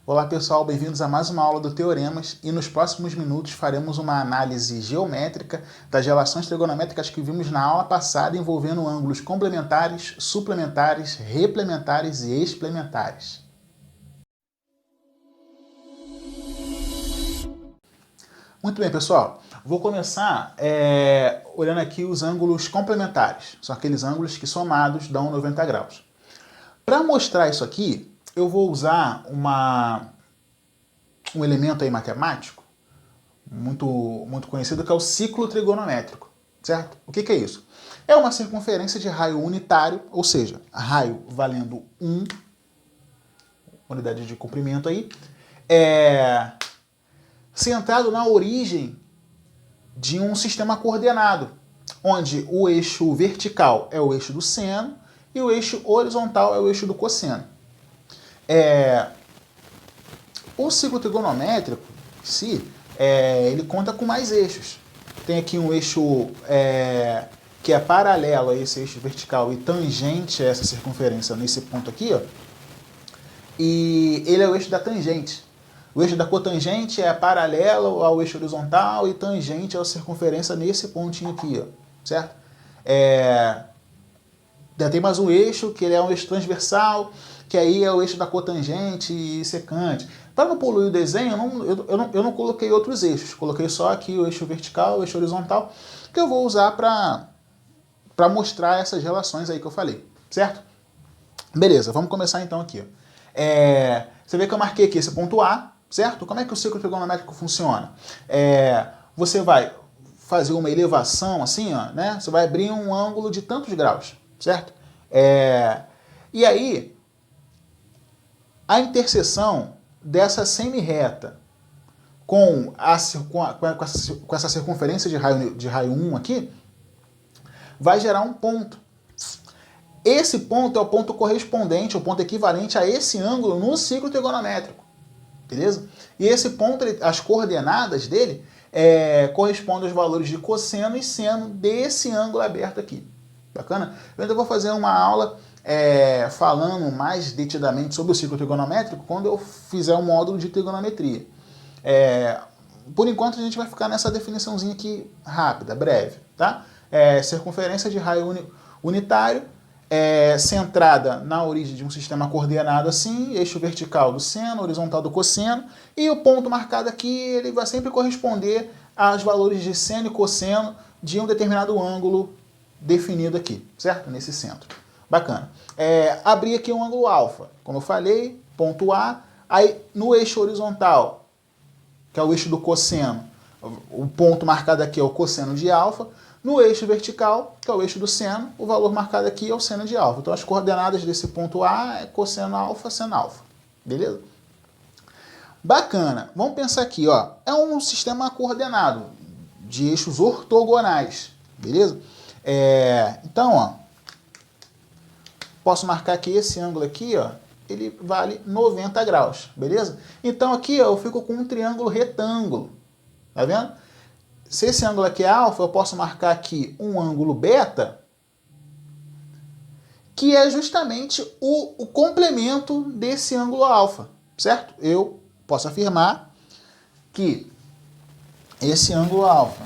Olá pessoal, bem-vindos a mais uma aula do Teoremas e nos próximos minutos faremos uma análise geométrica das relações trigonométricas que vimos na aula passada envolvendo ângulos complementares, suplementares, replementares e explementares. Muito bem pessoal, vou começar olhando aqui os ângulos complementares, são aqueles ângulos que somados dão 90 graus. Para mostrar isso aqui, eu vou usar um elemento aí matemático muito conhecido, que é o ciclo trigonométrico, certo? O que é isso? É uma circunferência de raio unitário, ou seja, raio valendo 1 unidade de comprimento aí, centrado na origem de um sistema coordenado, onde o eixo vertical é o eixo do seno e o eixo horizontal é o eixo do cosseno. O ciclo trigonométrico, ele conta com mais eixos. Tem aqui um eixo que é paralelo a esse eixo vertical e tangente a essa circunferência nesse ponto aqui, ó. E ele é o eixo da tangente. O eixo da cotangente é paralelo ao eixo horizontal e tangente à circunferência nesse pontinho aqui, ó, certo? Tem mais um eixo que ele é um eixo transversal, que aí é o eixo da cotangente e secante. Para não poluir o desenho, eu não coloquei outros eixos, coloquei só aqui o eixo vertical, o eixo horizontal, que eu vou usar para mostrar essas relações aí que eu falei, certo? Beleza, vamos começar então aqui. Você vê que eu marquei aqui esse ponto A, certo? Como é que o ciclo trigonométrico funciona? Você vai fazer uma elevação assim, ó, né? Você vai abrir um ângulo de tantos graus, certo? E aí, a interseção dessa semi-reta com essa circunferência de raio 1 aqui, vai gerar um ponto. Esse ponto é o ponto correspondente, o ponto equivalente a esse ângulo no ciclo trigonométrico, beleza? E esse ponto, as coordenadas dele, correspondem aos valores de cosseno e seno desse ângulo aberto aqui. Bacana? Eu ainda vou fazer uma aula falando mais detidamente sobre o ciclo trigonométrico quando eu fizer um módulo de trigonometria. Por enquanto a gente vai ficar nessa definiçãozinha aqui rápida, breve, tá? Circunferência de raio unitário, centrada na origem de um sistema coordenado assim, eixo vertical do seno, horizontal do cosseno, e o ponto marcado aqui ele vai sempre corresponder aos valores de seno e cosseno de um determinado ângulo definido aqui, certo? Nesse centro. Bacana. Abri aqui um ângulo alfa, como eu falei, ponto A, aí no eixo horizontal, que é o eixo do cosseno, o ponto marcado aqui é o cosseno de alfa, no eixo vertical, que é o eixo do seno, o valor marcado aqui é o seno de alfa. Então as coordenadas desse ponto A é cosseno alfa, seno alfa, beleza? Bacana. Vamos pensar aqui, ó, é um sistema coordenado de eixos ortogonais, beleza? Então, ó, posso marcar aqui esse ângulo aqui, ó, ele vale 90 graus, beleza? Então aqui, ó, eu fico com um triângulo retângulo, tá vendo? Se esse ângulo aqui é alfa, eu posso marcar aqui um ângulo beta, que é justamente o complemento desse ângulo alfa, certo? Eu posso afirmar que esse ângulo alfa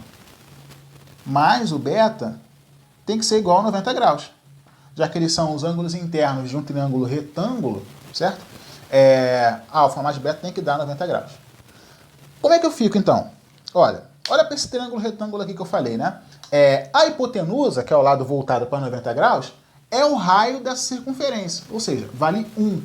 mais o beta tem que ser igual a 90 graus, já que eles são os ângulos internos de um triângulo retângulo, certo? Alfa mais beta tem que dar 90 graus. Como é que eu fico, então? Olha para esse triângulo retângulo aqui que eu falei, né? A hipotenusa, que é o lado voltado para 90 graus, é o raio dessa circunferência, ou seja, vale 1.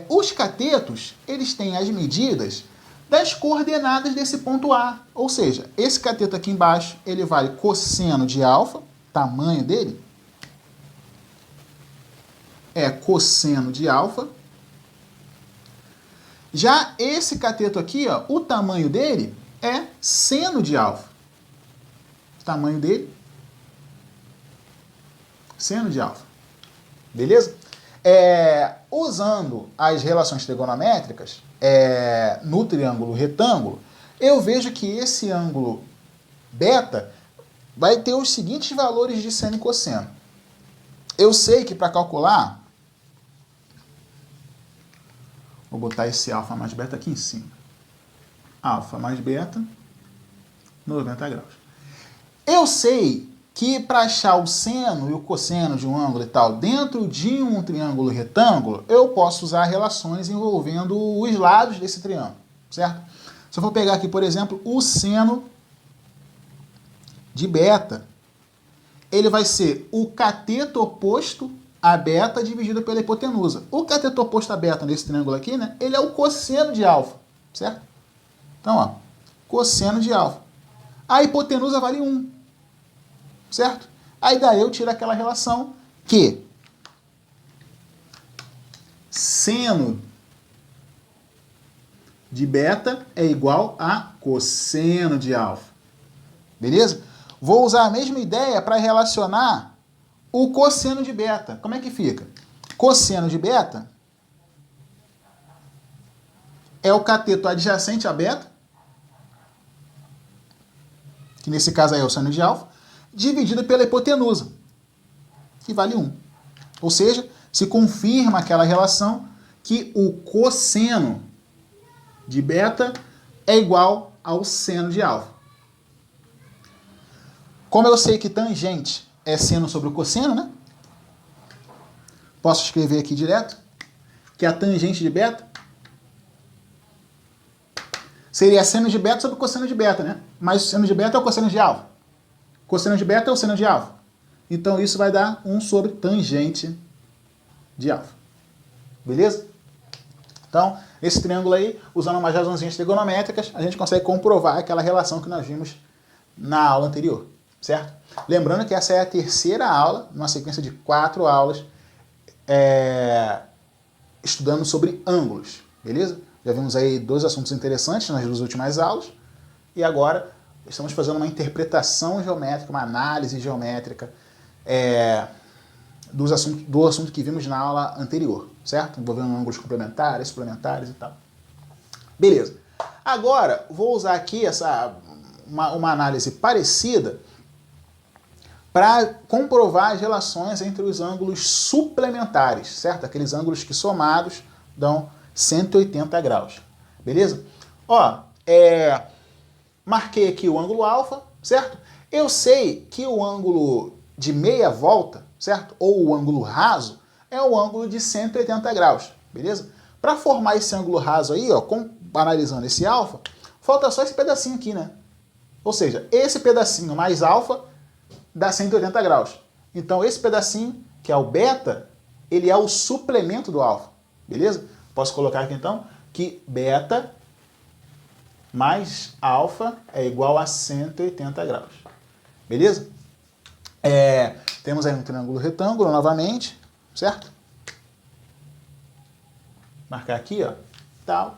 Os catetos, eles têm as medidas das coordenadas desse ponto A, ou seja, esse cateto aqui embaixo, ele vale cosseno de alfa, tamanho dele é cosseno de alfa. Já esse cateto aqui, ó, o tamanho dele é seno de alfa. O tamanho dele, seno de alfa. Beleza? Usando as relações trigonométricas no triângulo retângulo, eu vejo que esse ângulo beta vai ter os seguintes valores de seno e cosseno. Eu sei que para calcular Vou botar esse alfa mais beta aqui em cima. Alfa mais beta, 90 graus. Eu sei que para achar o seno e o cosseno de um ângulo e tal dentro de um triângulo retângulo, eu posso usar relações envolvendo os lados desse triângulo, certo? Se eu for pegar aqui, por exemplo, o seno de beta, ele vai ser o cateto oposto a beta dividido pela hipotenusa. O cateto oposto a beta nesse triângulo aqui, né, ele é o cosseno de alfa, certo? Então, ó, cosseno de alfa. A hipotenusa vale 1, certo? Aí daí eu tiro aquela relação que seno de beta é igual a cosseno de alfa. Beleza? Vou usar a mesma ideia para relacionar o cosseno de beta. Como é que fica? Cosseno de beta é o cateto adjacente a beta, que nesse caso aí é o seno de alfa, dividido pela hipotenusa, que vale 1. Ou seja, se confirma aquela relação que o cosseno de beta é igual ao seno de alfa. Como eu sei que tangente é seno sobre o cosseno, né? Posso escrever aqui direto que a tangente de beta seria seno de beta sobre cosseno de beta, né? Mas o seno de beta é o cosseno de alfa. Cosseno de beta é o seno de alfa. Então isso vai dar 1 sobre tangente de alfa. Beleza? Então, esse triângulo aí, usando umas razõezinhas trigonométricas, a gente consegue comprovar aquela relação que nós vimos na aula anterior, certo? Lembrando que essa é a terceira aula, numa sequência de 4 aulas, estudando sobre ângulos, beleza? Já vimos aí 2 assuntos interessantes nas 2 últimas aulas, e agora estamos fazendo uma interpretação geométrica, uma análise geométrica do assunto que vimos na aula anterior, certo? Envolvendo ângulos complementares, suplementares e tal. Beleza. Agora, vou usar aqui uma análise parecida para comprovar as relações entre os ângulos suplementares, certo? Aqueles ângulos que somados dão 180 graus. Beleza? Ó, marquei aqui o ângulo alfa, certo? Eu sei que o ângulo de meia volta, certo? Ou o ângulo raso, é o ângulo de 180 graus, beleza? Para formar esse ângulo raso aí, ó, analisando esse alfa, falta só esse pedacinho aqui, né? Ou seja, esse pedacinho mais alfa dá 180 graus. Então esse pedacinho, que é o beta, ele é o suplemento do alfa, beleza? Posso colocar aqui então que beta mais alfa é igual a 180 graus. Beleza? Temos aí um triângulo retângulo novamente, certo? Marcar aqui, ó, tal.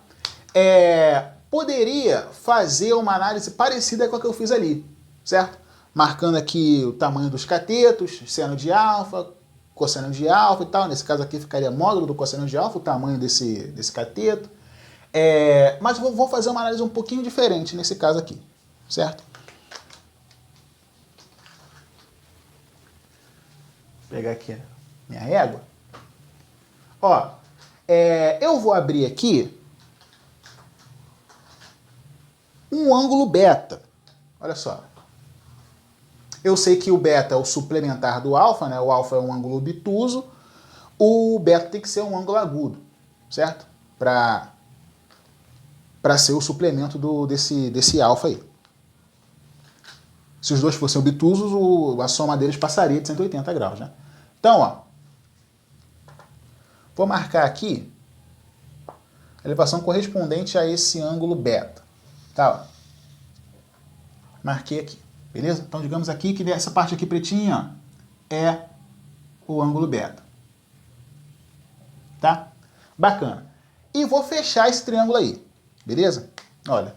Poderia fazer uma análise parecida com a que eu fiz ali, certo? Marcando aqui o tamanho dos catetos, seno de alfa, cosseno de alfa e tal. Nesse caso aqui ficaria módulo do cosseno de alfa, o tamanho desse cateto. Mas vou fazer uma análise um pouquinho diferente nesse caso aqui, certo? Vou pegar aqui a minha régua. Ó, eu vou abrir aqui um ângulo beta. Olha só. Eu sei que o beta é o suplementar do alfa, né? O alfa é um ângulo obtuso. O beta tem que ser um ângulo agudo, certo? Para ser o suplemento desse alfa aí. Se os dois fossem obtusos, a soma deles passaria de 180 graus, né? Então, ó, vou marcar aqui a elevação correspondente a esse ângulo beta. Tá, ó. Marquei aqui, beleza? Então, digamos aqui que essa parte aqui pretinha, ó, é o ângulo beta. Tá? Bacana. E vou fechar esse triângulo aí, beleza? Olha.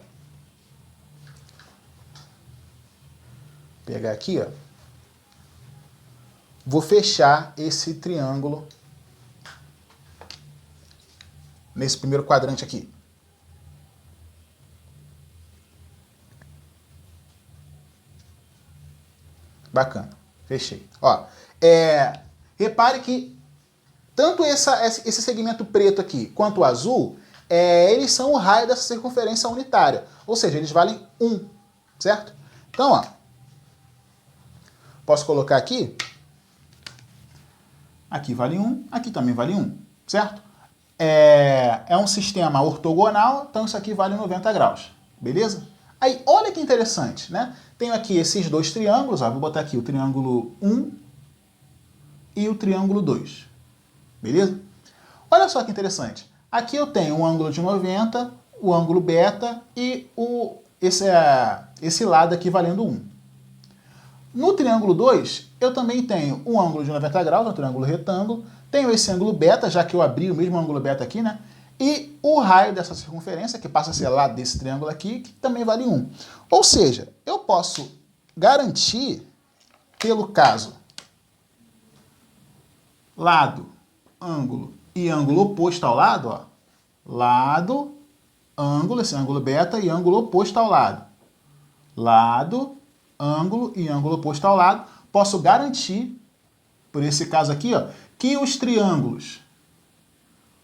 Vou pegar aqui, ó. Vou fechar esse triângulo nesse primeiro quadrante aqui. Bacana. Fechei. Ó, repare que tanto esse segmento preto aqui quanto o azul, eles são o raio dessa circunferência unitária. Ou seja, eles valem 1, certo? Então, ó, posso colocar aqui. Aqui vale 1, aqui também vale 1, certo? É um sistema ortogonal, então isso aqui vale 90 graus, beleza? Aí, olha que interessante, né? Tenho aqui esses dois triângulos, ó, vou botar aqui o triângulo 1 e o triângulo 2, beleza? Olha só que interessante. Aqui eu tenho um ângulo de 90, o ângulo beta e esse lado aqui valendo 1. No triângulo 2, eu também tenho um ângulo de 90 graus, um triângulo retângulo, tenho esse ângulo beta, já que eu abri o mesmo ângulo beta aqui, né? E o raio dessa circunferência, que passa a ser lado desse triângulo aqui, que também vale 1. Ou seja, eu posso garantir, pelo caso lado, ângulo e ângulo oposto ao lado, ó, lado, ângulo, esse ângulo beta e ângulo oposto ao lado. Lado, ângulo e ângulo oposto ao lado, posso garantir, por esse caso aqui, ó, que os triângulos,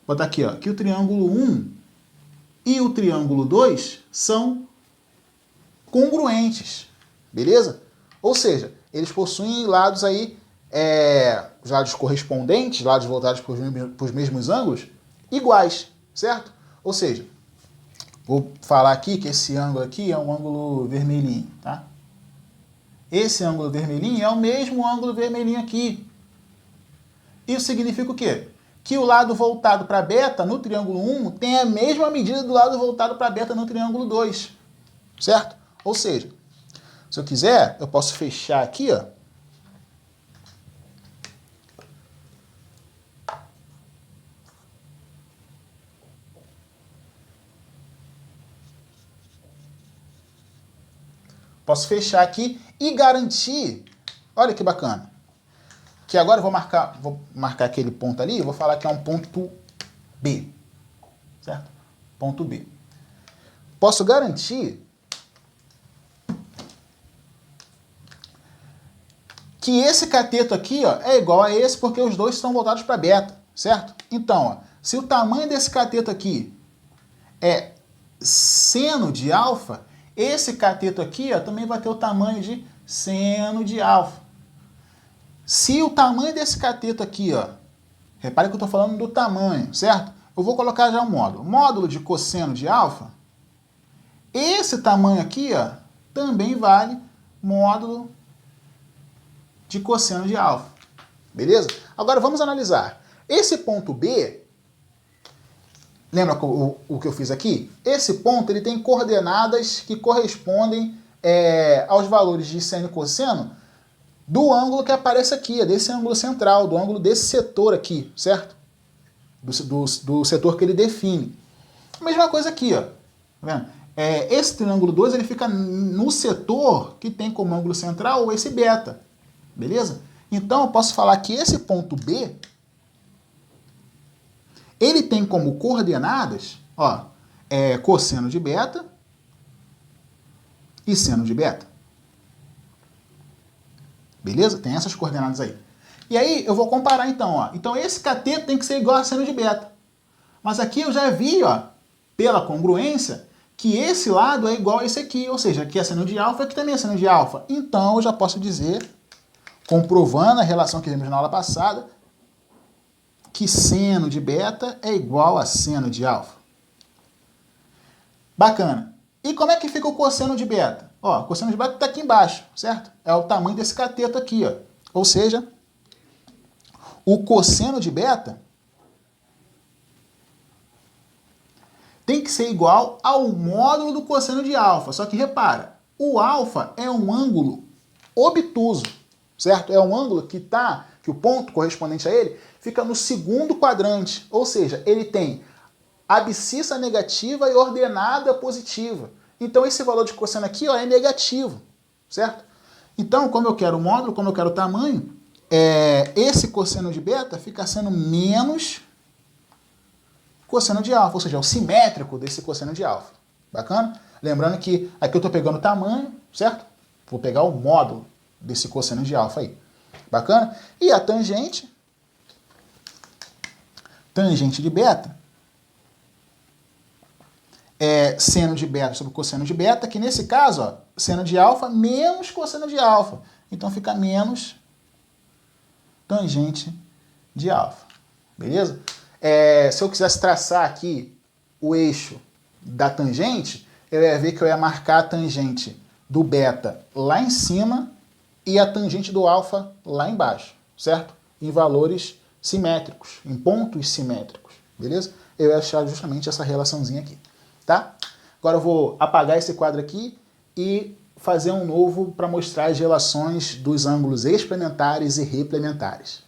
vou botar aqui, ó, que o triângulo 1 e o triângulo 2 são congruentes, beleza? Ou seja, eles possuem lados aí, os lados correspondentes, lados voltados para os mesmos ângulos, iguais, certo? Ou seja, vou falar aqui que esse ângulo aqui é um ângulo vermelhinho, tá? Esse ângulo vermelhinho é o mesmo ângulo vermelhinho aqui. Isso significa o quê? Que o lado voltado para beta no triângulo 1 tem a mesma medida do lado voltado para beta no triângulo 2, certo? Ou seja, se eu quiser, eu posso fechar aqui, ó. Posso fechar aqui e garantir, olha que bacana, que agora eu vou marcar aquele ponto ali, eu vou falar que é um ponto B, certo? Ponto B. Posso garantir que esse cateto aqui, ó, é igual a esse porque os dois estão voltados para beta, certo? Então, ó, se o tamanho desse cateto aqui é seno de alfa, esse cateto aqui, ó, também vai ter o tamanho de seno de alfa. Se o tamanho desse cateto aqui, ó, repare que eu estou falando do tamanho, certo? Eu vou colocar já um módulo. Módulo de cosseno de alfa, esse tamanho aqui, ó, também vale módulo de cosseno de alfa. Beleza? Agora vamos analisar. Esse ponto B, lembra o que eu fiz aqui? Esse ponto ele tem coordenadas que correspondem aos valores de seno e cosseno do ângulo que aparece aqui, desse ângulo central, do ângulo desse setor aqui, certo? Do setor que ele define. Mesma coisa aqui, ó. Tá vendo? Esse triângulo 2 ele fica no setor que tem como ângulo central esse beta. Beleza? Então eu posso falar que esse ponto B ele tem como coordenadas, ó, cosseno de beta e seno de beta. Beleza? Tem essas coordenadas aí. E aí eu vou comparar então, ó. Então esse cateto tem que ser igual a seno de beta. Mas aqui eu já vi, ó, pela congruência, que esse lado é igual a esse aqui. Ou seja, aqui é seno de alfa, aqui também é seno de alfa. Então eu já posso dizer, comprovando a relação que vimos na aula passada, que seno de beta é igual a seno de alfa. Bacana. E como é que fica o cosseno de beta? Ó, o cosseno de beta está aqui embaixo, certo? É o tamanho desse cateto aqui, ó. Ou seja, o cosseno de beta tem que ser igual ao módulo do cosseno de alfa. Só que repara, o alfa é um ângulo obtuso, certo? É um ângulo que o ponto correspondente a ele fica no segundo quadrante. Ou seja, ele tem abscissa negativa e ordenada positiva. Então esse valor de cosseno aqui, ó, é negativo, certo? Então, como eu quero o módulo, como eu quero o tamanho, esse cosseno de beta fica sendo menos cosseno de alfa, ou seja, é o simétrico desse cosseno de alfa. Bacana? Lembrando que aqui eu estou pegando o tamanho, certo? Vou pegar o módulo desse cosseno de alfa aí. Bacana? E a tangente de beta, seno de beta sobre cosseno de beta, que nesse caso, ó, seno de alfa menos cosseno de alfa. Então fica menos tangente de alfa. Beleza? Se eu quisesse traçar aqui o eixo da tangente, eu ia ver que eu ia marcar a tangente do beta lá em cima e a tangente do alfa lá embaixo, certo? Em valores simétricos, em pontos simétricos, beleza? Eu ia achar justamente essa relaçãozinha aqui, tá? Agora eu vou apagar esse quadro aqui e fazer um novo para mostrar as relações dos ângulos explementares e replementares.